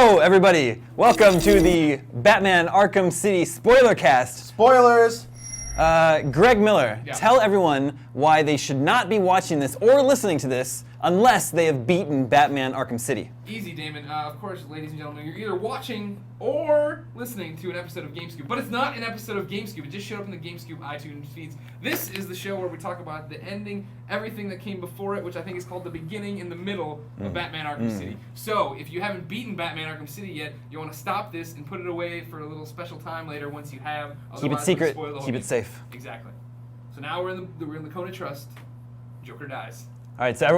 Hello, everybody. Welcome to the Batman Arkham City Spoilercast. Spoilers! Greg Miller, tell everyone why they should not be watching this or listening to this unless they have beaten Batman Arkham City. Easy, Damon. Of course, ladies and gentlemen, you're either watching or listening to an episode of GameScoop. But it's not an episode of GameScoop. It just showed up in the GameScoop iTunes feeds. This is the show where we talk about the ending, everything that came before it, which I think is called the beginning and the middle of Batman Arkham City. So, if you haven't beaten Batman Arkham City yet, you want to stop this and put it away for a little special time later once you have. Keep it secret. Keep it safe. Exactly. So now we're in the Cone of Trust. Joker dies. All right, so I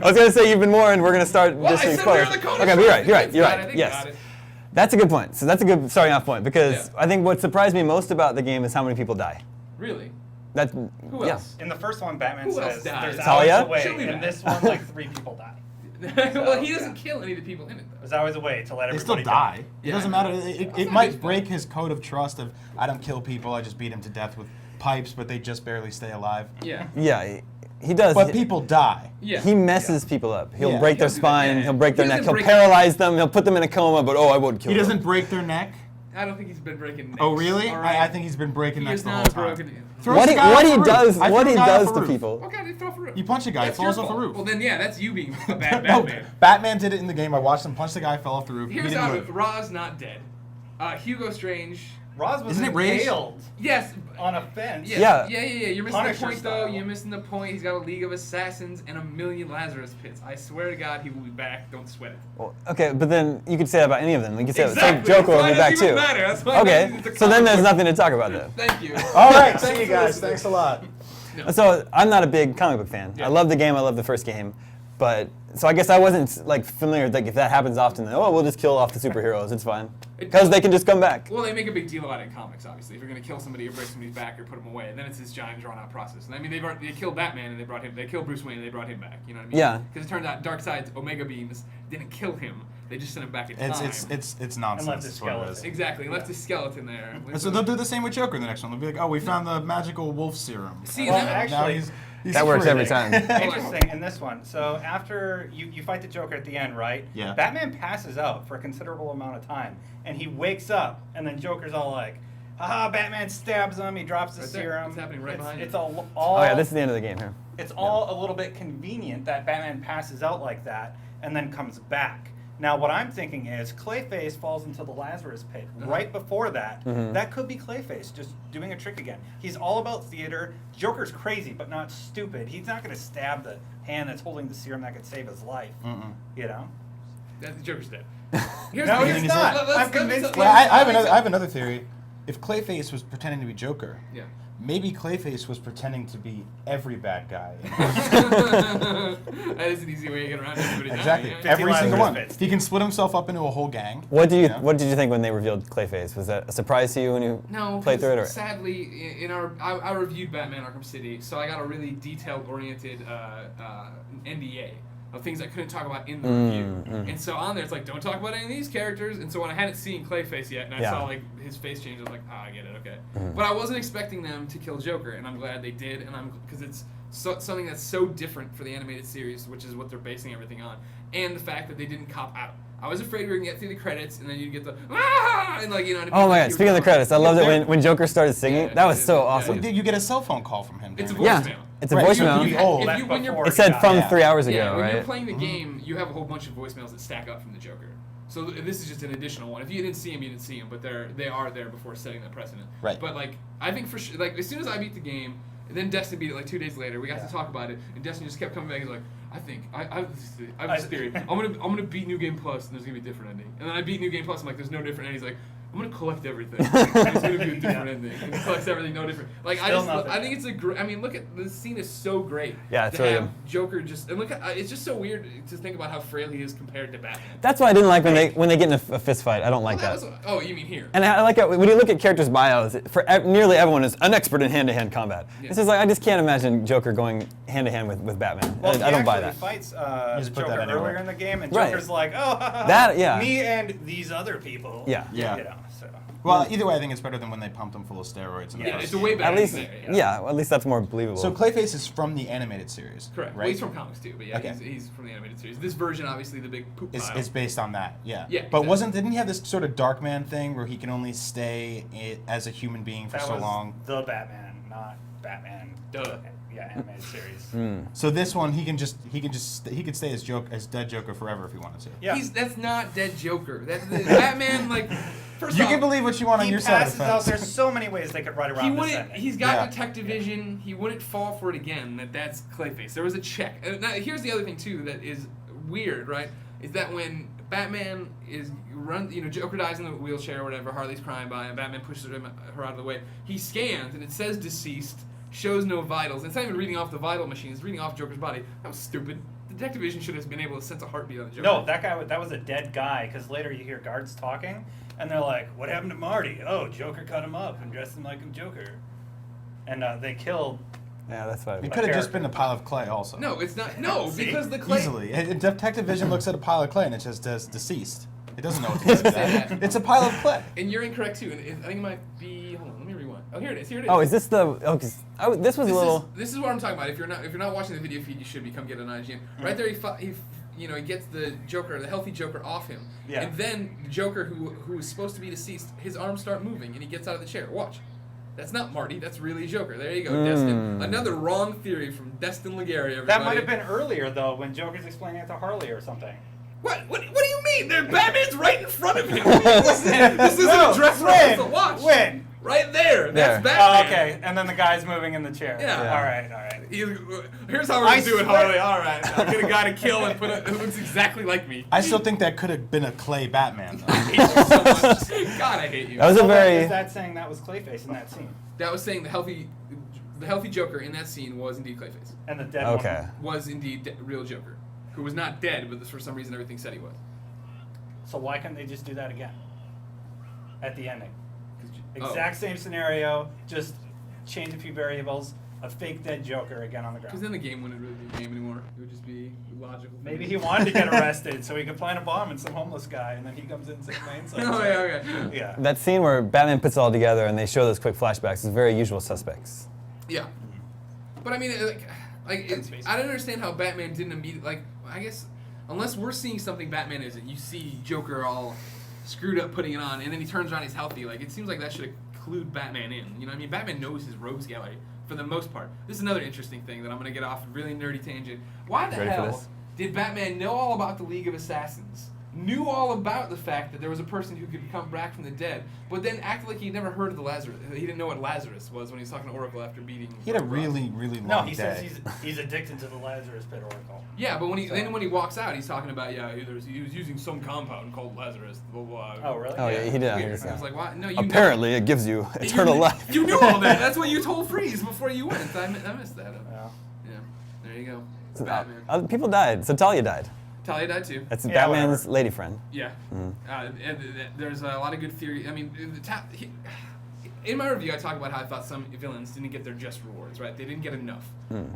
was gonna say you've been warned. We're gonna start dissing spoilers. Okay, you're right. Yes, that's a good point. So that's a good starting off point because I think what surprised me most about the game is how many people die. Really? That's Who else? In the first one, Batman says there's Talia? hours away. In this one, like 3 people die. Well, he doesn't kill any of the people in it, though. There's always a way to let They everybody still die. It Yeah, doesn't I matter. know. It might break his code of trust of, I don't kill people, I just beat him to death with pipes, but they just barely stay alive. Yeah. Yeah, he does. But people die. Yeah. He messes people up. He'll Yeah. break their He'll do that, spine. yeah. He'll break their He neck. doesn't He'll break- paralyze them. He'll put them in a coma. But I won't kill He them. doesn't break their neck. I don't think he's been breaking necks. Oh, really? All right. I think he's been breaking He necks has the whole not time. broken. Throws What the he guy off the roof. does I what threw he a guy does off a to roof. people. Okay, they throw off a roof. You punch a guy, That's he falls your off a fault. roof. Well, then yeah, that's you being a bad No, Batman. Batman did it in the game. I watched him punch the guy, fell off the roof. Here's he didn't how live. Ra's not dead. Hugo Strange. Roz was Isn't it Rage? impaled Yes. on a fence. Yeah. You're missing Punisher the point, though. style. You're missing the point. He's got a League of Assassins and a million Lazarus pits. I swear to God, he will be back. Don't sweat it. Well, okay, but then you could say that about any of them. You could say Exactly. Joker will That's be why back it doesn't too. even matter. That's why Okay, it's a so then there's comic nothing to talk about then. book. Thank you. All right, see Thanks you for guys. listening. Thanks a lot. No. So I'm not a big comic book fan. Yeah. I love the game. I love the first game, but so I guess I wasn't like familiar. Like if that happens often, then, we'll just kill off the superheroes. It's fine because they can just come back. Well, they make a big deal about it in comics, obviously. If you're going to kill somebody or break somebody's back or put them away, then it's this giant, drawn-out process. And I mean, they killed Batman and they killed Bruce Wayne and they brought him back. You know what I mean? Yeah. Because it turns out Darkseid's Omega beams didn't kill him. They just sent him back in time. It's nonsense. left his is what it skeleton. is. Exactly. Left his skeleton there. So they'll do the same with Joker in the next one. They'll be like, oh, we found the magical wolf serum. See, Well, that- Now actually, he's That works free. every time. Interesting in this one. So after you fight the Joker at the end, right? Yeah. Batman passes out for a considerable amount of time, and he wakes up, and then Joker's all like, "Haha!" Batman stabs him. He drops the Right there. serum. It's happening right behind It's you. all. Oh yeah, this is the end of the game here. It's all a little bit convenient that Batman passes out like that and then comes back. Now, what I'm thinking is Clayface falls into the Lazarus pit right before that. That could be Clayface just doing a trick again. He's all about theater. Joker's crazy, but not stupid. He's not going to stab the hand that's holding the serum that could save his life. You know? the Joker's dead. No, he's not. I'm convinced. Well, I have another theory. If Clayface was pretending to be Joker, Yeah. maybe Clayface was pretending to be every bad guy. That is an easy way to get around everybody. dying, Exactly. yeah. Every Lazarus single one. pits. He can split himself up into a whole gang. What did Yeah. you think when they revealed Clayface? Was that a surprise to you when you No, played through it? Or? sadly, I reviewed Batman Arkham City, so I got a really detailed-oriented NDA of things I couldn't talk about in the review. And so on there, it's like, don't talk about any of these characters. And so when I hadn't seen Clayface yet, and I saw like his face change, I was like, I get it, okay. But I wasn't expecting them to kill Joker, and I'm glad they did, and because it's something that's so different for the animated series, which is what they're basing everything on, and the fact that they didn't cop out. I was afraid we were gonna get through the credits, and then you'd get the and like Oh my God! Speaking of the credits, I loved it when Joker started singing. Yeah, that was yeah, so yeah. awesome. Did you get a cell phone call from him? It's a during- voicemail. Yeah, it's a Right, voicemail. you- old. If you, when you're, It said from Yeah. 3 hours ago, yeah, when right? you're playing the game, you have a whole bunch of voicemails that stack up from the Joker. So this is just an additional one. If you didn't see him, you didn't see him, but they are there before setting that precedent. Right. But like, I think for sure, like as soon as I beat the game, and then Destiny beat it like 2 days later. We got to talk about it, and Destiny just kept coming back. He's like, I have this theory. I'm gonna beat New Game Plus, and there's gonna be a different ending. And then I beat New Game Plus. I'm like, there's no different ending. He's like, I'm gonna collect everything. And it's gonna be a different ending. And he collects everything, no different. Like Still nothing. I think it's a great. I mean, look at the scene is so great. Yeah, it's to really have good. Joker just and look at it's just so weird to think about how frail he is compared to Batman. That's why I didn't like when they get in a fist fight. I don't like Well, that. oh, you mean here? And I like it when you look at characters' bios. Nearly everyone is an expert in hand-to-hand combat. Yeah. It's just like I just can't imagine Joker going hand-to-hand with Batman. Well, I don't buy he that. actually fights just the put that Joker in there. earlier in the game, and Right. Joker's like, oh, That- yeah. me and these other people. Yeah. Yeah. You know, so. Well, either way, I think it's better than when they pumped him full of steroids. In the Yeah, first it's a game. way better. At least, thing, at least that's more believable. So Clayface is from the animated series, Correct. right? Well, he's from comics too, but yeah, Okay. he's from the animated series. This version, obviously, the big poop pile. It's based on that, yeah. Yeah, But exactly. didn't he have this sort of Darkman thing where he can only stay as a human being for That so was long? the Batman, not Batman. Duh. Yeah, animated series. So this one, he could stay as dead Joker forever if he wanted to. Yeah. That's not dead Joker. Batman, like, first You off, can believe what you want on He your side of passes the out. fence. There's so many ways they could write around this ending. he's got Yeah. detective vision. He wouldn't fall for it again. That's Clayface. There was a check. Now, here's the other thing too that is weird, right? Is that when Batman Joker dies in the wheelchair or whatever, Harley's crying by him, Batman pushes her out of the way. He scans and it says deceased, shows no vitals. It's not even reading off the vital machine. It's reading off Joker's body. That was stupid. Detective vision should have been able to sense a heartbeat on the Joker. No, that was a dead guy. Because later you hear guards talking, and they're like, "What happened to Marty? Oh, Joker cut him up and dressed him like a Joker." And they killed. yeah, that's fine. It could have just been a pile of clay also. No, it's not. No, See? because the clay. Easily. Detective Vision looks at a pile of clay and it just says deceased. It doesn't know what to do with that. It's a pile of clay. And you're incorrect too. And I think it might be. Hold on, let me rewind. Oh, here it is. Here it is. Oh, is this the? Oh, 'cause this was a little. This is what I'm talking about. If you're not watching the video feed, you should come get an IGN. Right there, he gets the Joker, the healthy Joker, off him. Yeah. And then the Joker, who is supposed to be deceased, his arms start moving, and he gets out of the chair. Watch. That's not Marty. That's really Joker. There you go, Destin. Another wrong theory from Destin Legary. Everybody. That might have been earlier though, when Joker's explaining it to Harley or something. What do you mean? Batman's right in front of him. This isn't a dress rehearsal. Watch. When? Right there. That's There. Batman. Oh, okay. And then the guy's moving in the chair. Yeah. All right. Here's how we're I gonna do it, swear- Harley. All right, I'll get a guy to kill and put it. It looks exactly like me. I still think that could have been a clay Batman, though. I hate you so much. God, I hate you. That was a very. Is that saying that was Clayface in that scene? That was saying the healthy Joker in that scene was indeed Clayface. And the dead Okay. one. Was indeed real Joker, who was not dead, but for some reason everything said he was. So why couldn't they just do that again? At the ending. Oh. Exact same scenario, just change a few variables, a fake dead Joker again on the Because ground. then the game wouldn't really be a game anymore. It would just be logical. Maybe he wanted to get arrested so he could plant a bomb in some homeless guy, and then he comes in and says, Oh yeah, okay. Yeah. That scene where Batman puts it all together and they show those quick flashbacks is very Usual Suspects. Yeah. But I mean, I don't understand how Batman didn't immediately, I guess, unless we're seeing something Batman isn't. You see Joker all screwed up putting it on, and then he turns around, he's healthy. It seems like that should include Batman in. You know what I mean? Batman knows his rogues gallery for the most part. This is another interesting thing that I'm going to get off a really nerdy tangent. Why the Ready for hell this? did Batman know all about the League of Assassins? Knew all about the fact that there was a person who could come back from the dead, but then acted like he'd never heard of the Lazarus. He didn't know what Lazarus was when he was talking to Oracle after beating. He had a Ross. really, really long No, he day. says he's addicted to the Lazarus Pit Oracle. Yeah, but when he walks out, he's talking about he was using some compound called Lazarus. Blah, blah, blah. Oh, really? Oh, yeah, he did. Weird. I guess, I was yeah. like, what? No, you Apparently, it gives you eternal you, life. You knew all that. That's what you told Freeze before you went. I missed that. Yeah. Yeah, there you go. So, Batman. other people died. So Talia died. Talia died too. That's Yeah, Batman's whatever. lady friend. Yeah. There's a lot of good theory. I mean, in my review, I talk about how I thought some villains didn't get their just rewards, right? They didn't get enough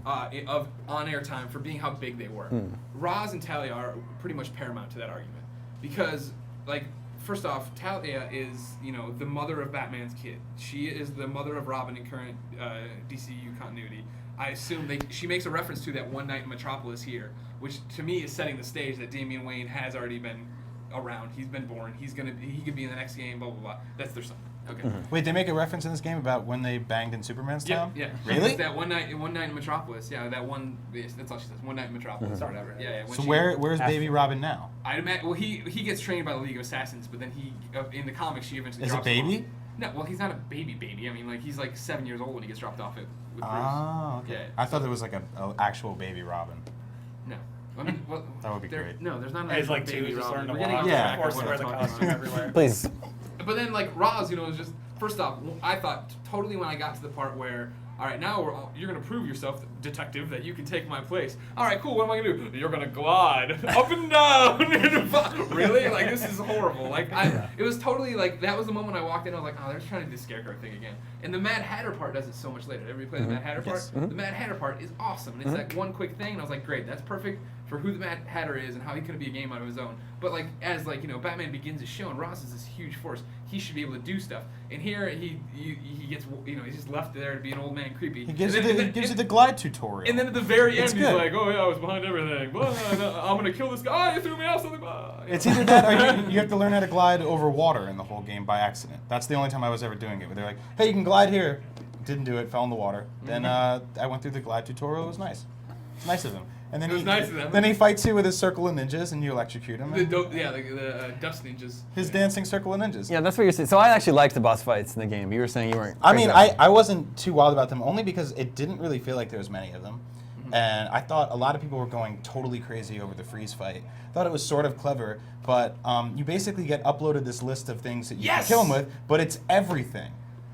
of on-air time for being how big they were. Ra's and Talia are pretty much paramount to that argument. Because, first off, Talia is, the mother of Batman's kid. She is the mother of Robin in current DCU continuity. I assume she makes a reference to that one night in Metropolis here, which to me is setting the stage that Damian Wayne has already been around. He's been born. He could be in the next game. Blah blah blah. That's their son. Okay. Wait, they make a reference in this game about when they banged in Superman's Yeah, town? yeah. Really? That one night in Metropolis. Yeah, that one. Yes, that's all she says. One night in Metropolis or whatever. Yeah, yeah. So where's Baby Robin now? I'd imagine. Well, he gets trained by the League of Assassins, but then he in the comics she eventually Is drops it him baby? off. No, well, he's not a baby. I mean, he's 7 years old when he gets dropped off with Bruce. Oh, okay. Yeah. I thought there was an actual Baby Robin. No. I mean, well, That would be great. No, there's not. He's actual like two, baby just Robin. learned to We're getting walk. off Yeah. track of Forced what to wear I'm the talking costume about. everywhere. Please. But then, Roz, is just first off, I thought totally when I got to the part where, all right, now you're gonna prove yourself, detective, that you can take my place. All right, cool. What am I gonna do? You're gonna glide up and down. Really? This is horrible. It was totally that was the moment I walked in. I was like, oh, they're trying to do the Scarecrow thing again. And the Mad Hatter part does it so much later. Everybody plays the Mad Hatter Yes. part. The Mad Hatter part is awesome, and it's that one quick thing. And I was like, great, that's perfect for who the Mad Hatter is and how he could be a game out of his own. But as Batman begins his show and Ross is this huge force, he should be able to do stuff. And here he gets, he's just left there to be an old man creepy. He gives you the glide tutorial. And then at the very end, It's he's good. like, oh yeah, I was behind everything. Blah, I'm gonna kill this guy. You threw me off something. Blah. It's either that or you have to learn how to glide over water in the whole game by accident. That's the only time I was ever doing it. Where they're like, hey, you can glide here. Didn't do it, fell in the water. Then I went through the glide tutorial. It was nice. It's nice of him. And then It was nice of them. Then he fights you with his circle of ninjas, and you electrocute him. The dust ninjas. His dancing circle of ninjas. Yeah, that's what you're saying. So I actually liked the boss fights in the game. You were saying you weren't. I mean, crazy about I wasn't too wild about them, only because it didn't really feel like there was many of them. And I thought a lot of people were going totally crazy over the freeze fight. Thought it was sort of clever, but you basically get uploaded this list of things that you can kill him with, but it's everything.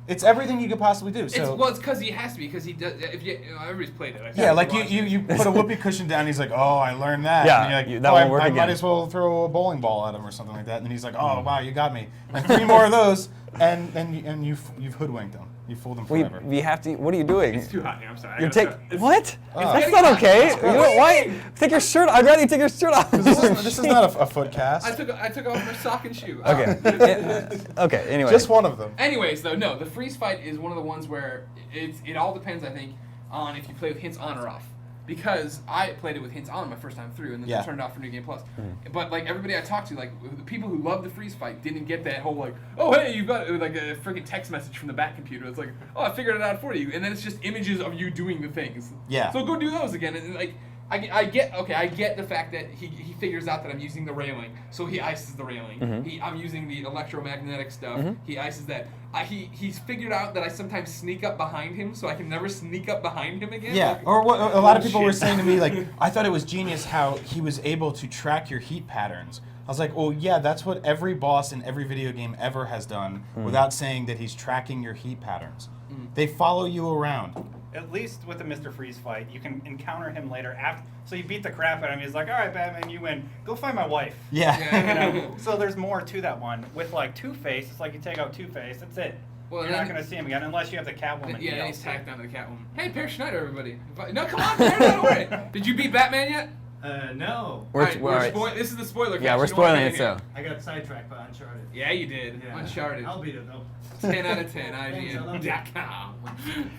It's everything you could possibly do. So It's because he has to be, because he does. Everybody's played it. yeah, like you put a whoopee cushion down. He's like, oh, I learned that. Yeah, and you're like, that won't work I again. might as well throw a bowling ball at him or something like that. And he's like, oh wow, you got me. And 3 more of those, and you've hoodwinked him. You fooled him forever. We have to. What are you doing? It's too hot here. I'm sorry. You I take gotta stop. what? That's getting not hot. okay. It's You know, gross. why? Take your shirt. I'd rather you take your shirt off. This is not a foot cast. I took off my sock and shoe. Okay. Okay. Anyway. Just one of them. Anyways, though, no, the freeze fight is one of the ones where it all depends, I think, on if you play with hints on or off. Because I played it with hints on my first time through, and then turned it off for New Game Plus. But like everybody I talked to, like the people who love the freeze fight, didn't get that whole like, oh hey, you've got like a freaking text message from the back computer. It's like, oh, I figured it out for you, and then it's just images of you doing the things. Yeah. So go do those again, and like. I get the fact that he figures out that I'm using the railing, so he ices the railing. I'm using the electromagnetic stuff. He ices that. He's figured out that I sometimes sneak up behind him, so I can never sneak up behind him again. Yeah, Like, or what a lot of people were shit. saying to me, like, I thought it was genius how he was able to track your heat patterns. I was like, well, yeah, that's what every boss in every video game ever has done without saying that he's tracking your heat patterns. They follow you around. At least with the Mr. Freeze fight, you can encounter him later after. So you beat the crap out of him. He's like, all right, Batman, you win. Go find my wife. Yeah. You know? So there's more to that one. With like Two-Face, it's like you take out Two-Face, that's it. Well, You're not going to see him again unless you have the Catwoman. Yeah, DLC. he's tacked onto the Catwoman. Hey, Pear Schneider, everybody. No, come on, Pear, don't worry. Did you beat Batman yet? No. This is the spoiler. Yeah, we're cast. You don't spoiling want it. to So. I got sidetracked by Uncharted. Yeah, you did. Yeah. Uncharted. I'll beat it though. 10 out of 10. Thanks, I love you. IGN.com.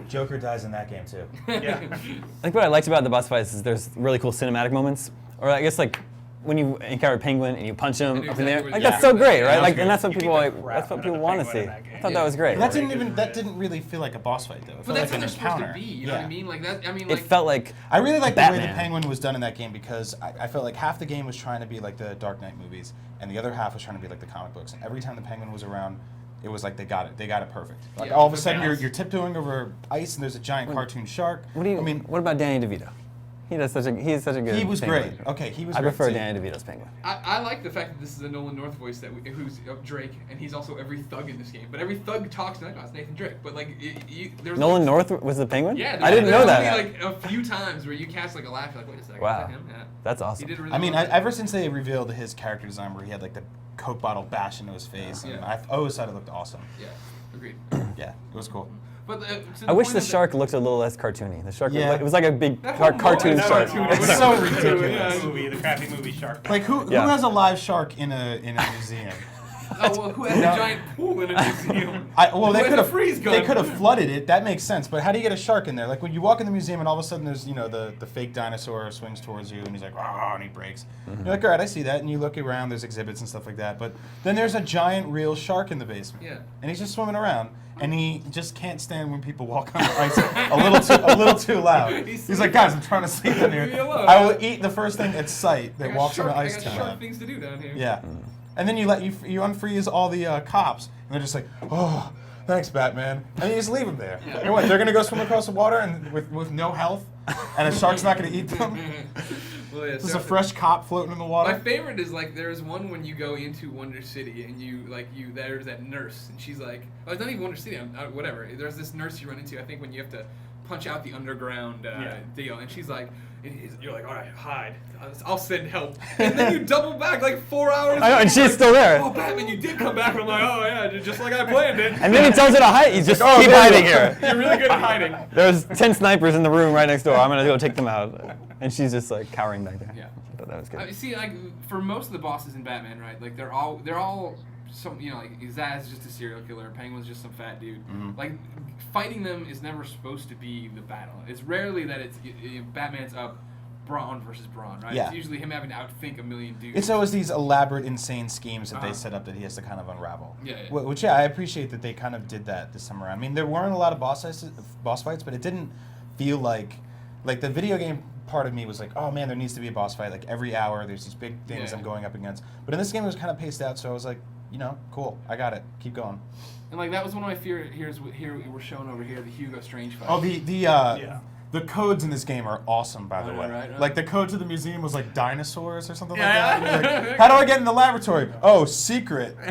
Joker dies in that game too. Yeah. I think what I liked about the boss fights is there's really cool cinematic moments, or I guess like when you encounter Penguin and you punch him I knew up in the air. exactly Like what that's you so were great, saying. right? That Like, was and that's what You beat people the like. crap That's what out people of the want to Penguin see. in that game. I thought that was great. That didn't really feel like a boss fight though. It But felt that's like what an they're supposed encounter. to be. You know what I mean? Like that. I mean, It like. felt like I really like the way the Batman. Penguin was done in that game because I felt like half the game was trying to be like the Dark Knight movies, and the other half was trying to be like the comic books. And every time the Penguin was around, it was like they got it perfect. Like Yeah, all of a the sudden balance. you're tiptoeing over ice and there's a giant cartoon shark. What do you? I mean, what about Danny DeVito? He's such a good. he was Penguin. great. Okay, he was. I great prefer too. Danny DeVito's Penguin. I like the fact that this is a Nolan North voice who's Drake, and he's also every thug in this game. But every thug talks like, oh, it's Nathan Drake. But like, there's Nolan like, North was the Penguin? Yeah, I didn't know that. Only like a few times where you cast like a laugh, you're like, wait a second, Wow. is that him? Yeah. That's He awesome. did really I mean, well. ever since they revealed his character design where he had like the Coke bottle bashed into his face, and Yeah. I always thought it looked awesome. Yeah, agreed. Yeah, it was cool. But to I wish point the of shark looked a little less cartoony. The shark, Yeah. it was like a big That whole cartoon moment- shark. That It's was so so ridiculous. Yeah. movie, the crappy movie Shark. Like who Yeah. has a live shark in a museum? Oh well, who has No. a giant pool in a museum? They Who has could a have freeze gun? They could have flooded it. That makes sense. But how do you get a shark in there? Like when you walk in the museum and all of a sudden there's the fake dinosaur swings towards you and he's like and he breaks. You're like, all right, I see that. And you look around, there's exhibits and stuff like that. But then there's a giant real shark in the basement. Yeah. And he's just swimming around. And he just can't stand when people walk on the ice a little too loud. He's like, guys, I'm trying to sleep in Leave me here. alone. I will eat the first thing at sight I that got walks on the shark- ice I too got shark loud. things to do down here. Yeah. And then you unfreeze all the cops, and they're just like, oh, thanks, Batman. And you just leave them there. Yeah. And what, they're going to go swim across the water and with no health? And a shark's not going to eat them? Well, yeah, There's so- a fresh cop floating in the water? My favorite is like there's one when you go into Wonder City and there's that nurse and she's like, oh, it's not even Wonder City, whatever. There's this nurse you run into, I think, when you have to punch out the underground deal, and she's like, you're like, all right, hide, I'll send help, and then you double back like 4 hours. I know, and later, she's like, still there. Oh, Batman, you did come back. And I'm like, oh yeah, just like I planned it. And then he tells her to hide. He's just keep there you hiding go. here. You're really good at hiding. There's 10 snipers in the room right next door. I'm gonna go take them out. And she's just like cowering back there. Yeah. I thought that was good. See, like for most of the bosses in Batman, right? Like they're all like Zaz is just a serial killer, Penguin's just some fat dude. Mhm. Like, fighting them is never supposed to be the battle. It's rarely that it's Batman's up brawn versus brawn, right? Yeah. It's usually him having to outthink a million dudes. It's always these elaborate, insane schemes that they set up that he has to kind of unravel. Yeah. Which, I appreciate that they kind of did that this time around. I mean, there weren't a lot of boss fights, but it didn't feel like the video game part of me was like, oh man, there needs to be a boss fight. Like every hour, there's these big things I'm going up against. But in this game, it was kind of paced out, so I was like, cool, I got it. Keep going. And like that was one of my fears. Here we're showing over here the Hugo Strange fight. Oh, the codes in this game are awesome, by the way. Right. Like the code to the museum was like dinosaurs or something Yeah. like that. Like, how do I get in the laboratory? Oh, secret. Oh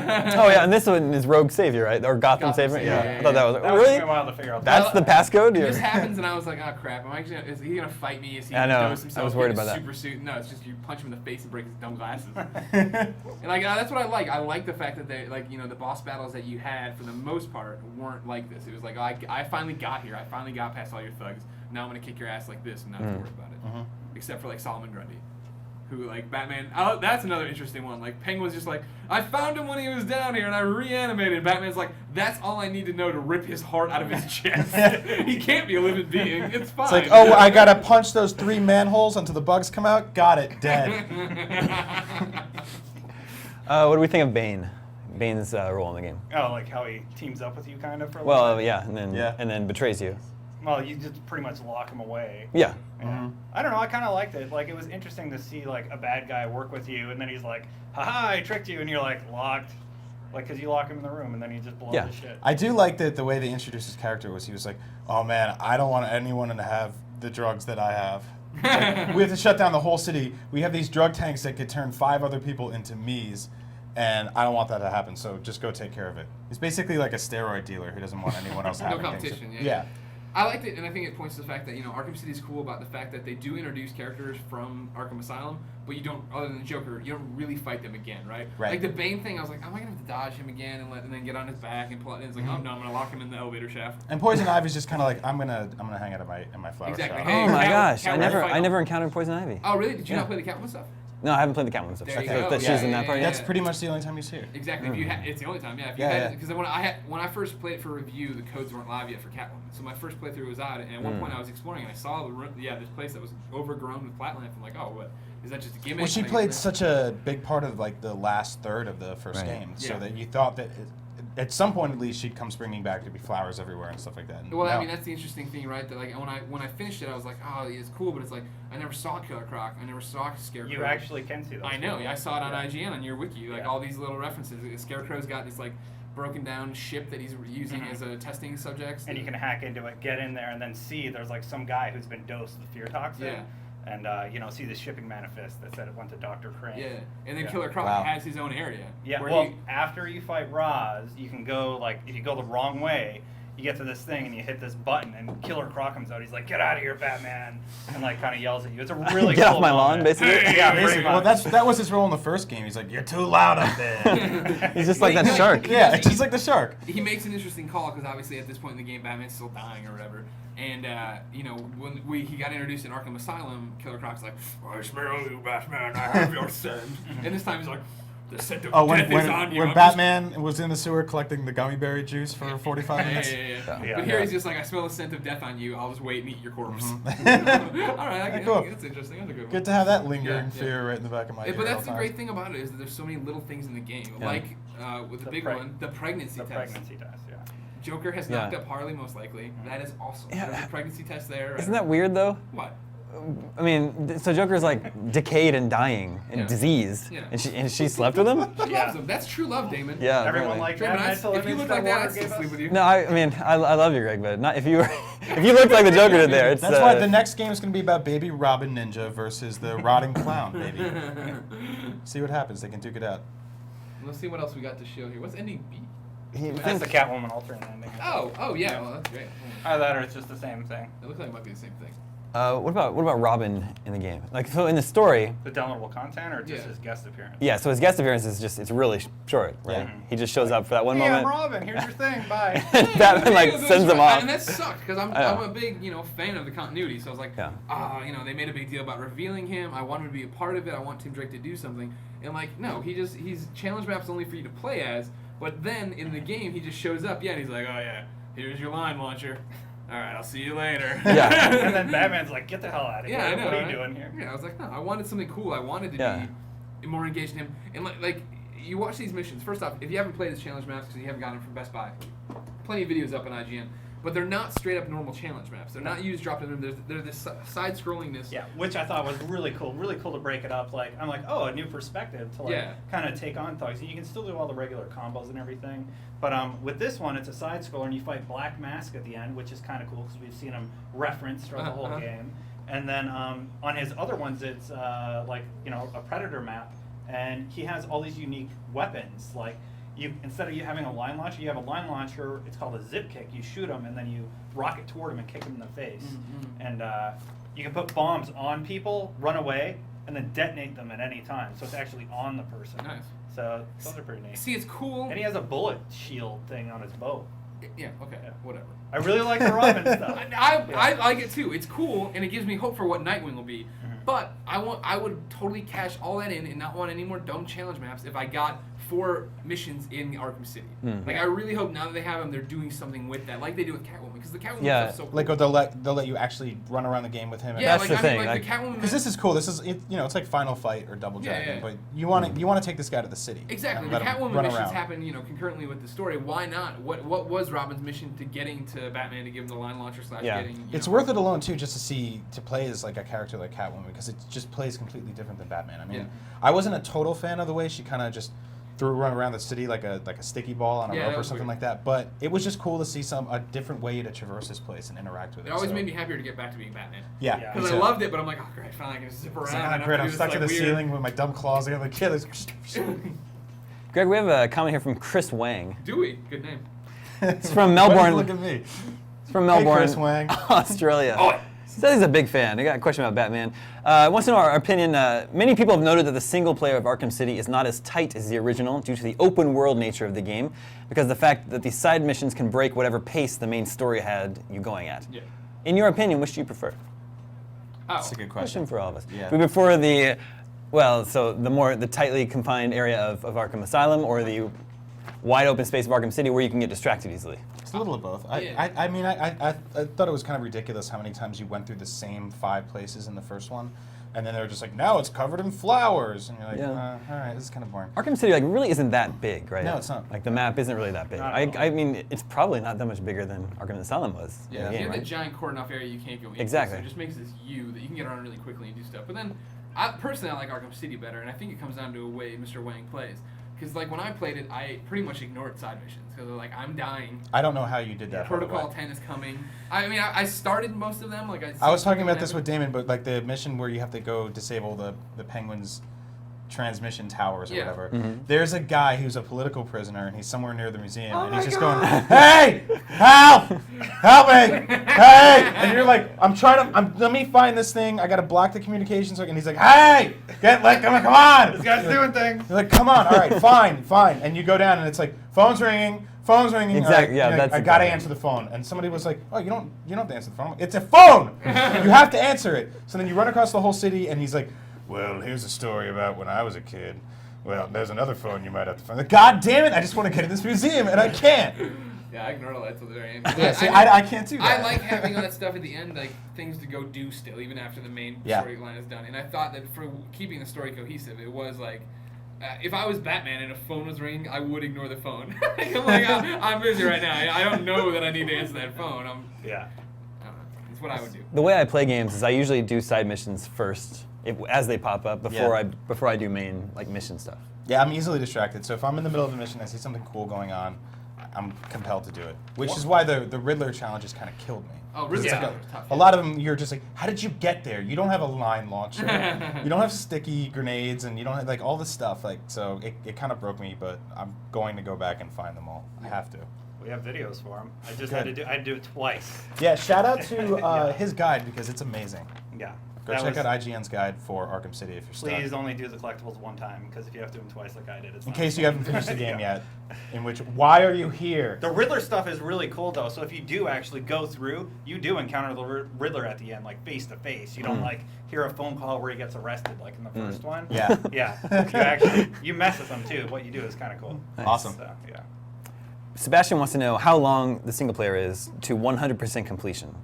yeah, and this one is Rogue Savior, right? Or Gotham Savior? Yeah. I thought that was That really. took me a while to figure out. That's the passcode. This happens, and I was like, oh crap! Is he gonna fight me? Is he I gonna know. dose himself I was worried in a about that. super suit? No, it's just you punch him in the face and break his dumb glasses. And like that's what I like. I like the fact that they the boss battles that you had for the most part weren't like this. It was like I finally got here. I finally got past all your thugs. Now I'm gonna kick your ass like this and not have to worry about it. Except for like Solomon Grundy, who like Batman. Oh, that's another interesting one. Like Penguin's just like, I found him when he was down here and I reanimated. Batman's like, that's all I need to know to rip his heart out of his chest. He can't be a living being. It's fine. It's like, oh, I gotta punch those 3 manholes until the bugs come out. Got it, dead. What do we think of Bane? Bane's role in the game. Oh, like how he teams up with you kind of for a little Well, bit? yeah, and then betrays you. Well, you just pretty much lock him away. Yeah. Yeah. I don't know, I kind of liked it. Like, it was interesting to see, like, a bad guy work with you, and then he's like, haha, I tricked you, and you're, like, locked. Like, because you lock him in the room, and then he just blows his shit. I do like that the way they introduced his character was he was like, oh man, I don't want anyone to have the drugs that I have. Like, we have to shut down the whole city. We have these drug tanks that could turn 5 other people into me's, and I don't want that to happen, so just go take care of it. He's basically like a steroid dealer who doesn't want anyone else having No things. competition, yeah. I liked it, and I think it points to the fact that Arkham City is cool about the fact that they do introduce characters from Arkham Asylum, but you don't, other than the Joker, you don't really fight them again, right? Like the Bane thing, I was like, am I gonna have to dodge him again and then get on his back and pull it? And it's like, oh no, I'm gonna lock him in the elevator shaft. And Poison Ivy's just kind of like, I'm gonna hang out in my flower Exactly. shop. Hey, Oh my gosh, I Catwoman never encountered Poison Ivy. Oh really? Did you not play the Catwoman stuff? No, I haven't played the Catwoman stuff. There you So go. that she's in that part. That's pretty much the only time you see her. Exactly. If you it's the only time, yeah. If you because when I first played it for review, the codes weren't live yet for Catwoman. So my first playthrough was out, and at one point I was exploring, and I saw this place that was overgrown with plant life. I'm like, oh, what is that? Just a gimmick? Well, she played such a big part of like the last third of the first game, so that you thought that at some point at least she'd come springing back to be flowers everywhere and stuff like that. And well, I mean that's the interesting thing, right? That like when I finished it, I was like, oh, it's cool, but it's like I never saw Killer Croc, I never saw Scarecrow. You actually can see those. I know. I saw it on IGN on your wiki, like all these little references. Scarecrow's got this like broken down ship that he's using as a testing subject. And you can hack into it, get in there, and then see there's like some guy who's been dosed with fear toxin. Yeah. And see the shipping manifest that said it went to Dr. Crane. Yeah, and then Killer Croc has his own area. Yeah, well, after you fight Roz, you can go, like, if you go the wrong way, you get to this thing and you hit this button and Killer Croc comes out. He's like, get out of here, Batman, and like kind of yells at you. It's a really Get cool off my lawn, moment. basically. Yeah, basically. pretty Well, much. that was his role in the first game. He's like, you're too loud up there. He's just like that shark. Yeah, it's just like the shark. He makes an interesting call because obviously at this point in the game, Batman's still dying or whatever. And, when he got introduced in Arkham Asylum, Killer Croc's like, I smell you, Batman, I have your scent. And this time he's like, the scent of death is on you. When Batman was in the sewer collecting the gummy berry juice for 45 minutes. Yeah. But here he's just like, I smell the scent of death on you, I'll just wait and eat your corpse. All right, Cool. that's interesting. That's a good one. Good to have that lingering fear right in the back of my head. But that's the great thing about it is that there's so many little things in the game. Yeah. Like with the big one, the pregnancy test. The pregnancy test, yeah. Joker has knocked up Harley most likely. That is awesome. Yeah. There's a pregnancy test there. Isn't that weird though? What? I mean, so Joker's like decayed and dying and diseased, and she slept with him. She loves him. That's true love, Damon. Yeah, Everyone apparently. liked Damon, that. if you look like that, I'd still sleep with you. No, I mean, I love you, Greg, but not if you were, if you looked like the Joker did there. It's, That's why the next game is going to be about Baby Robin Ninja versus the rotting clown, baby. See what happens. They can duke it out. Let's see what else we got to show here. What's ending B? That's the Catwoman alternate ending. Oh, yeah. Well, that's great. Either that or it's just the same thing. It looks like it might be the same thing. What about Robin in the game? Like, so in the story. The downloadable content or just his guest appearance? Yeah, so his guest appearance is just, it's really short, right? Yeah. He just shows up for that one Hey, moment. I'm Robin. Here's your thing. Bye. Batman like sends him off. And that sucked because I'm a big fan of the continuity. So I was like, they made a big deal about revealing him. I wanted to be a part of it. I want Tim Drake to do something. And like, no, he's challenge maps only for you to play as. But then in the game, he just shows up. Yeah, and he's like, oh yeah, here's your line launcher. All right, I'll see you later. Yeah. And then Batman's like, get the hell out of here. Yeah, I know, what are right? you doing here? Yeah, I was like, no, I wanted something cool. I wanted to be more engaged in him. And like, you watch these missions. First off, if you haven't played his challenge maps because you haven't gotten them from Best Buy, plenty of videos up on IGN. But they're not straight up normal challenge maps. They're not used drop in them. They're this side-scrollingness. Yeah, which I thought was really cool. Really cool to break it up. Like, I'm like, oh, a new perspective to kind of take on thugs. You can still do all the regular combos and everything. But with this one, it's a side scroller, and you fight Black Mask at the end, which is kind of cool because we've seen him referenced throughout the whole game. And then on his other ones, it's a Predator map, and he has all these unique weapons. Like, instead of you having a line launcher, you have a line launcher. It's called a zip kick. You shoot him, and then you rocket toward him and kick him in the face. Mm-hmm. And you can put bombs on people, run away, and then detonate them at any time. So it's actually on the person. Nice. So those are pretty neat. See, it's cool. And he has a bullet shield thing on his bow. Yeah, okay, whatever. I really like the Robin stuff. I like it too. It's cool, and it gives me hope for what Nightwing will be. Mm-hmm. But I would totally cash all that in and not want any more dumb challenge maps if I got 4 missions in Arkham City. Like, I really hope now that they have them, they're doing something with that, like they do with Catwoman, because the Catwoman stuff's so cool. Like, they'll let you actually run around the game with him. Yeah, that's the thing. Like the Catwoman. Because this is cool. This is it's like Final Fight or Double Dragon, but you want to take this guy to the city. Exactly. The Catwoman missions happen, concurrently with the story. Why not? What was Robin's mission to getting to Batman to give him the line launcher / getting? It's worth it alone too, just to play as like a character like Catwoman, because it just plays completely different than Batman. I mean, I wasn't a total fan of the way she kind of just run around the city like a sticky ball on a rope or something like that. But it was just cool to see a different way to traverse this place and interact with it. It always made me happier to get back to being Batman. Yeah. Because I loved it, but I'm like, oh great, finally I can zip around. Great, I'm stuck to the ceiling with my dumb claws. I'm like, yeah, Greg, we have a comment here from Chris Wang. Dewey, good name. It's from Melbourne. Look at me. It's from Melbourne, Chris Wang. Australia. Oh. He says he's a big fan. I got a question about Batman. Wants to know our opinion. Many people have noted that the single player of Arkham City is not as tight as the original due to the open world nature of the game, because of the fact that the side missions can break whatever pace the main story had you going at. Yeah. In your opinion, which do you prefer? That's a good question. For all of us. Yeah. We prefer the tightly confined area of Arkham Asylum, or the wide open space of Arkham City where you can get distracted easily. It's a little of both. I thought it was kind of ridiculous how many times you went through the same 5 places in the first one, and then they were just like, now it's covered in flowers, and you're like, all right, this is kind of boring. Arkham City really isn't that big, right? No, it's not. Like the map isn't really that big. I mean, it's probably not that much bigger than Arkham Asylum was. Yeah, in the game, you have right? the giant cordon off area you can't go into. Exactly. So it just makes this that you can get around really quickly and do stuff. But then, personally, I like Arkham City better, and I think it comes down to a way Mr. Wang plays. Because like when I played it, I pretty much ignored side missions because like I'm dying. I don't know how you did that. Protocol 10 is coming. I mean, I started most of them. I was talking about this with Damon, but like the mission where you have to go disable the Penguin's transmission towers or whatever. Mm-hmm. There's a guy who's a political prisoner, and he's somewhere near the museum, and he's just going, "Hey, help! Help me! Hey!" And you're like, let me find this thing. I gotta block the communications. And he's like, "Hey, come on! This guy's doing things." You're like, "Come on, all right, fine." And you go down, and it's like, phone's ringing. Exactly. Yeah, that's. I gotta answer the phone, and somebody was like, "Oh, you don't have to answer the phone. It's a phone. You have to answer it." So then you run across the whole city, and he's like, "Well, here's a story about when I was a kid. Well, there's another phone you might have to find." Like, God damn it! I just want to get in this museum, and I can't. Yeah, I ignore all that till the very end. Yeah, see, I can't do that. I like having all that stuff at the end, like things to go do still, even after the main storyline is done. And I thought that for keeping the story cohesive, it was like, if I was Batman and a phone was ringing, I would ignore the phone. I'm like, I'm busy right now. I don't know that I need to answer that phone. I don't know. That's what I would do. The way I play games is I usually do side missions first, as they pop up, before I do main mission stuff. Yeah, I'm easily distracted. So if I'm in the middle of a mission, I see something cool going on, I'm compelled to do it. Which is why the Riddler challenges kind of killed me. Oh, Riddler tough. Yeah. A lot of them, you're just like, how did you get there? You don't have a line launcher. You don't have sticky grenades, and you don't have all this stuff. So it kind of broke me, but I'm going to go back and find them all. I have to. We have videos for him. I just had to do it twice. Yeah, shout out to his guide because it's amazing. Yeah. Go check out IGN's guide for Arkham City if you're stuck. Please only do the collectibles one time, because if you have to do them twice like I did, it's In not case fun. you haven't finished the game yet. Why are you here? The Riddler stuff is really cool, though. So if you do actually go through, you do encounter the Riddler at the end, like face to face. You don't like hear a phone call where he gets arrested, like in the first one. Yeah. Yeah. You mess with him too. What you do is kind of cool. Nice. Awesome. So, yeah. Sebastian wants to know how long the single player is to 100% completion.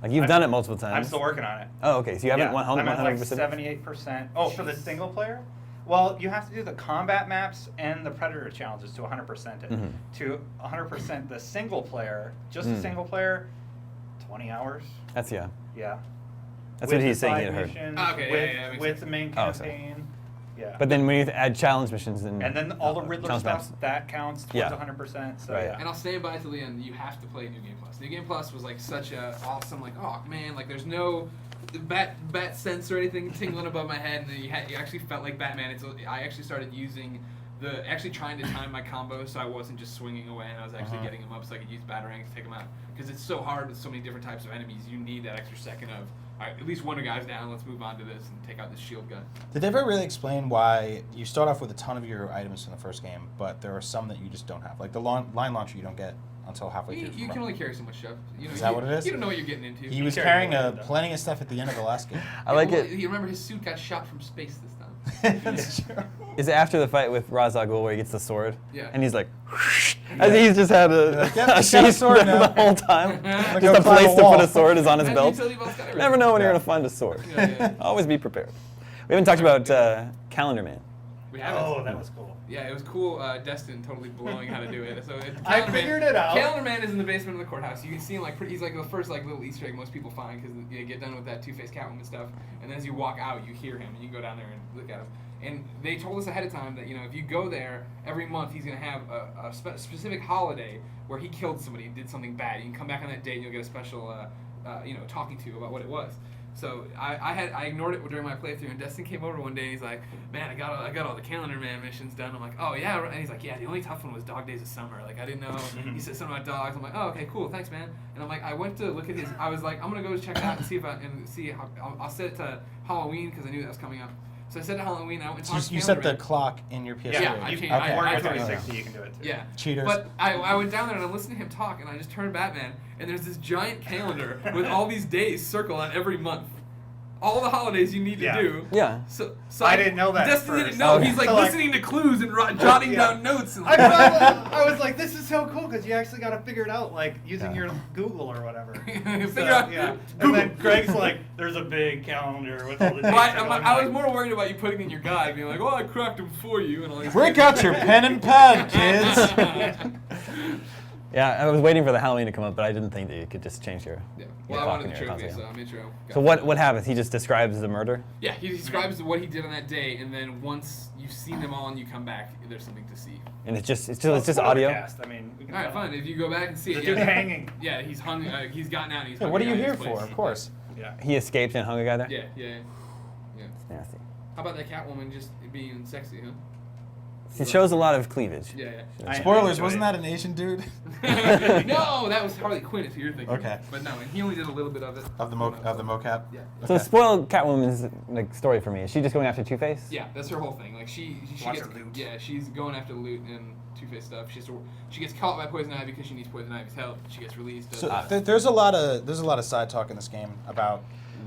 Like you've done it multiple times. I'm still working on it. Oh, okay. So you haven't 100%. I'm at like 78%. Oh, for the single player? Well, you have to do the combat maps and the Predator challenges to 100% it. To 100% the single player, just the single player, 20 hours. That's Yeah. That's With what he's the saying side he had heard. missions, Okay, with the main Oh, sorry. campaign. Yeah. But then when you add challenge missions and then all the Riddler challenge stuff, maps. that counts towards Yeah. 100%. So Right. yeah. And I'll stand by till the end. You have to play New Game Plus. New Game Plus was like such a awesome, like, oh man, like there's no bat sense or anything tingling above my head, and then you actually felt like Batman. I actually started using actually trying to time my combos so I wasn't just swinging away, and I was actually getting them up so I could use batarangs to take them out. Because it's so hard with so many different types of enemies. You need that extra second of, all right, at least one guy's down. Let's move on to this and take out this shield guy. Did they ever really explain why you start off with a ton of your items in the first game, but there are some that you just don't have? Like the line launcher you don't get until halfway through. You can only carry so much stuff. You know, Is that what it is? You don't know what you're getting into. He was carried carrying more plenty of stuff at the end of the last game. I like it. You remember his suit got shot from space this time. That's true. Is it after the fight with Ra's al Ghul where he gets the sword? Yeah. And he's like, and he's just had a Yep, he's got a sheath sword the now. whole time. Gonna Just a climb place a to wall. put a sword is on his And belt. utility belt's got everything. Never know when you're Yeah. gonna find a sword. Yeah. Always be prepared. We haven't talked about Calendar Man. We haven't. Oh, that was cool. Yeah, it was cool. Destin totally blowing how to do it. So I figured it out. Calendar Man is in the basement of the courthouse. You can see him he's like the first like little Easter egg most people find because you get done with that Two-Face Catwoman stuff, and then as you walk out, you hear him and you can go down there and look at him. And they told us ahead of time that if you go there every month, he's gonna have a specific holiday where he killed somebody and did something bad. You can come back on that date and you'll get a special talking to about what it was. So I ignored it during my playthrough, and Destin came over one day and he's like, "Man, I got all the Calendar Man missions done." I'm like, "Oh yeah," and he's like, "Yeah, the only tough one was Dog Days of Summer. Like I didn't know." He said something about dogs. I'm like, "Oh okay, cool, thanks man." And I'm like, I went to look at his. I was like, I'm gonna go check it out and see how I'll set it to Halloween because I knew that was coming up. So I set it to Halloween. I went and talked to You set the Calendar Man. clock in your PS3. Yeah, I changed. Okay. I Mario totally 360, you can do it too. Yeah. Cheaters. But I went down there and I listened to him talk, and I just turned Batman, and there's this giant calendar with all these days circled on every month. All the holidays you need to do. Yeah. So I didn't know that at Destin didn't first. know. Okay. He's like So, like- listening to clues and jotting down notes. And I was like, this is so cool because you actually got to figure it out, like using your Google or whatever. Figure out. Yeah. Google. And then Greg's like, there's a big calendar with all the dates. Right, and I'm I was like, more worried about you putting in your guide, being like, "Oh, I cracked them for you," and all these. Break out your pen and pad, kids. Yeah, I was waiting for the Halloween to come up, but I didn't think that you could just change your. Yeah. your Well, I clock wanted in the your trophy, console. so I'm intro. So what happens? He just describes the murder. Yeah, he describes what he did on that day, and then once you've seen them all and you come back, there's something to see. And it's just well, audio. SPOILERcast, I mean, we can All right, go. fine. If you go back and see The it, dude's yeah, hanging. yeah, he's hung. He's gotten out. And he's Yeah, what are hung you out here in his for? place. Of course. Yeah. He escaped and hung a guy there. Yeah. Nasty. How about that Catwoman just being sexy, huh? He shows a lot of cleavage. Yeah. I Spoilers, enjoyed wasn't it. that an Asian dude? No, that was Harley Quinn. If you're thinking. Okay. But no, and he only did a little bit of it. Of the mocap? Yeah. So Okay. spoil Catwoman's story for me. Is she just going after Two-Face? Yeah, that's her whole thing. Like she Wants gets her loot. yeah, she's going after the loot and Two-Face stuff. She gets caught by Poison Ivy because she needs Poison Ivy's help. She gets released. So there's a lot of side talk in this game about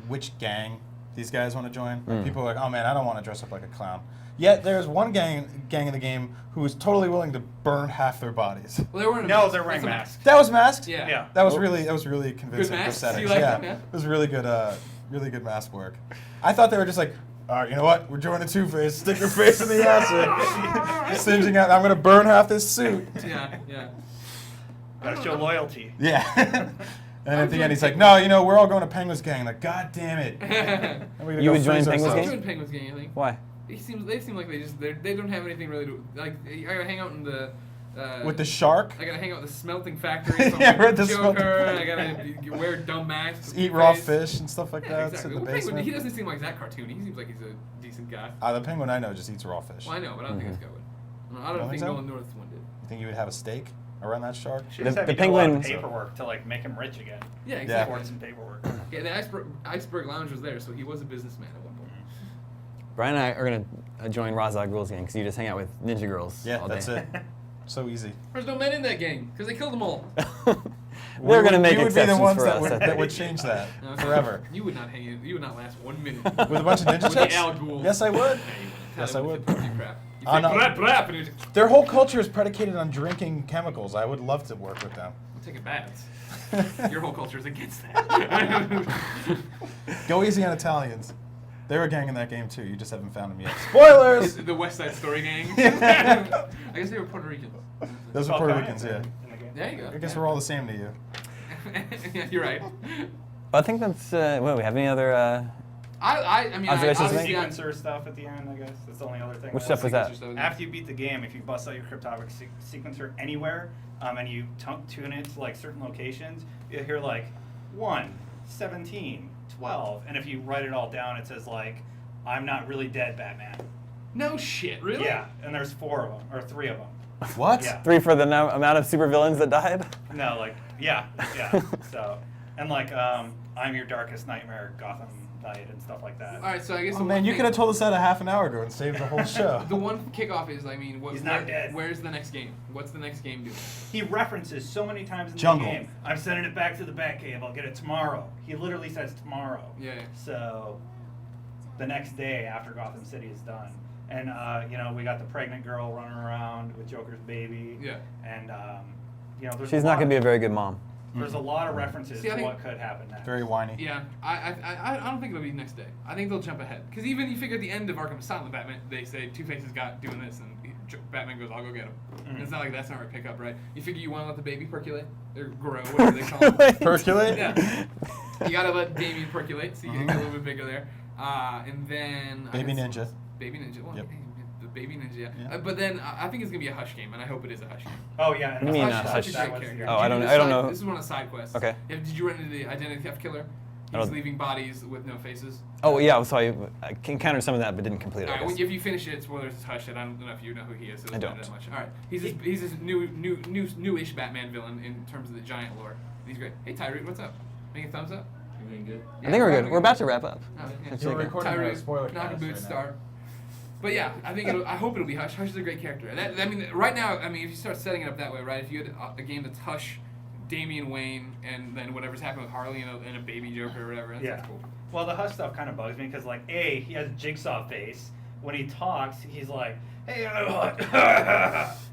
which gang these guys want to join. Like, people are like, oh man, I don't want to dress up like a clown. Yet there's one gang in the game who is totally willing to burn half their bodies. well, they weren't. No, they're wearing masks. That was masked. Yeah. Yeah. That was really convincing masks? prosthetics. You like yeah, them, yeah? it was really good mask work. I thought they were just like, all right, you know what? We're joining Two-Face. Stick your face in the acid. Singeing out. I'm gonna burn half this suit. Yeah. Gotta show loyalty. Yeah. And at the end, he's like, no, we're all going to Penguin's gang. Like, God damn it. And we're gonna You go would join freeze Penguin's ourselves. gang? Doing Penguin's gang, I think. Why? They seem like they don't have anything really to like. I gotta hang out in the. With the shark? I gotta hang out with the smelting factory. So Yeah, we're at the smelting Joker. I factory. gotta wear dumb masks. Eat raw face. fish and stuff like Yeah, that. exactly. Sit in Well, the Penguin, basement. he doesn't seem like that cartoony. He seems like he's a decent guy. The penguin I know just eats raw fish. Well, I know, but I don't think it's going. I don't Don't think think so? Nolan North's one did. You think you would have a steak? around that shark. She just had the to do a lot penguin- of paperwork to like make him rich again. Yeah, exactly. Forward some paperwork. Yeah, the iceberg Lounge was there, so he was a businessman at one point. Brian and I are going to join Razak Rules Gang because you just hang out with ninja girls Yeah, all day. that's it. So easy. There's no men in that game because they killed them all. We're going to make we would be exceptions the ones for that us. would, I that think. would change that No, forever. You would not hang. You would not last 1 minute. With a bunch of ninja With the chicks? Al Ghul. Yes, I would. Yeah, you wouldn't. Yes, Tell I them would. to do crap. You Oh, say, no. "Brap, brap," and you just Their whole culture is predicated on drinking chemicals. I would love to work with them. take a bath. Your whole culture is against that. Go easy on Italians. They were a gang in that game too. You just haven't found them yet. Spoilers! The West Side Story gang. I guess they were Puerto Ricans. Those are All Puerto kinds Ricans, in yeah. the game. There you go. I guess we're all the same to you. Yeah, you're right. I think that's, what, we have any other, I mean, Observations to obviously, make? Sequencer stuff at the end, I guess. That's the only other thing. Which stuff was that? After you beat the game, if you bust out your cryptographic sequencer anywhere, and you tune it to like certain locations, you'll hear like 1, 17, 12, and if you write it all down, it says like, "I'm not really dead, Batman." No shit, really? Yeah, and there's 4 of them or 3 of them. What? Yeah. 3 for the amount of supervillains that died? No, like yeah. So and like I'm your darkest nightmare, Gotham Knight, and stuff like that. All right, so I guess. Oh the man, one you thing- could have told us that a half an hour ago and saved the whole show. The one kickoff is, I mean, He's not dead. Where's the next game? What's the next game doing? He references so many times in Jungle. the game. I'm sending it back to the Batcave. I'll get it tomorrow. He literally says tomorrow. Yeah. So the next day after Gotham City is done, and we got the pregnant girl running around with Joker's baby. Yeah. And there's She's not going to be a very good mom. There's a lot of references See, I to think- what could happen next. Very whiny. Yeah, I don't think it'll be next day. I think they'll jump ahead. Because even you figure at the end of Arkham Asylum, Batman, they say Two-Face got doing this, and Batman goes, "I'll go get him." Mm-hmm. It's not like that's not where pick up, right? You figure you want to let the baby percolate or grow, whatever they call it. Percolate? Yeah. You gotta let Damien percolate, so you can get a little bit bigger there. And then Baby Ninja. Baby Ninja. Well, Yep. the Baby Ninja. Yeah. Yeah. But then I think it's gonna be a Hush game, and I hope it is a Hush game. Oh yeah. And You mean, Hush Hush. is such a That great was character. the- Oh, I Did don't- you do I don't the side- know. This is one of the side quests. Okay. Did you run into the identity theft killer? I He's don't- leaving bodies with no faces. Oh, yeah, so I encountered some of that but didn't complete it. All I right, guess. well, if you finish it, spoilers, it's Hush. And I don't know if you know who he is. So it I doesn't don't. matter that much. All right, he's this newish Batman villain in terms of the giant lore. He's great. Hey, Tyree, what's up? Make a thumbs up. You doing good? I think we're good. We're about to wrap up. Oh, yeah. Let's You're take it. recording a Tyree, spoiler knocking cast boots, right star. But yeah, I hope it'll be Hush. Hush is a great character. I mean, right now, I mean, if you start setting it up that way, right? If you had a game that's Hush, Damian Wayne, and then whatever's happened with Harley and a baby Joker or whatever, that's cool. Well, the Hush stuff kind of bugs me because, like, he has a jigsaw face. When he talks, he's like, "Hey,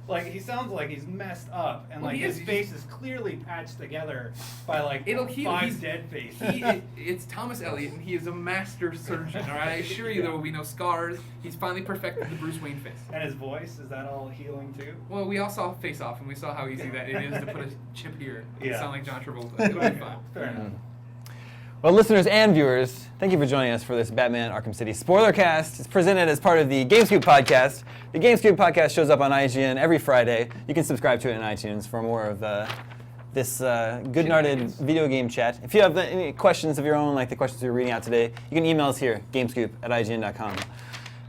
like he sounds like he's messed up, and Well, like he his is. face is clearly patched together by like It'll heal. 5 He's- dead faces." It's Thomas Elliott, and he is a master surgeon. All right, I assure you, there will be no scars. He's finally perfected the Bruce Wayne face. And his voice, is that all healing too? Well, we all saw Face Off, and we saw how easy that it is to put a chip here and Yeah. sound like John Travolta. It'll be fine. Fair enough. Well, listeners and viewers, thank you for joining us for this Batman Arkham City Spoilercast. It's presented as part of the GameScoop podcast. The GameScoop podcast shows up on IGN every Friday. You can subscribe to it in iTunes for more of this good-hearted video game chat. If you have any questions of your own, like the questions we were reading out today, you can email us here, gamescoop@ign.com.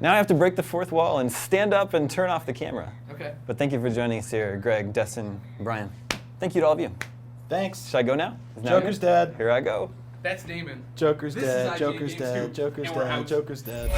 Now I have to break the fourth wall and stand up and turn off the camera. Okay. But thank you for joining us here, Greg, Dustin, Brian. Thank you to all of you. Thanks. Should I go now? Is now Joker's good? dead. Here I go. That's Damon. Joker's This is dead. IGN Joker's Games dead. too. Joker's And we're dead. out. Joker's dead.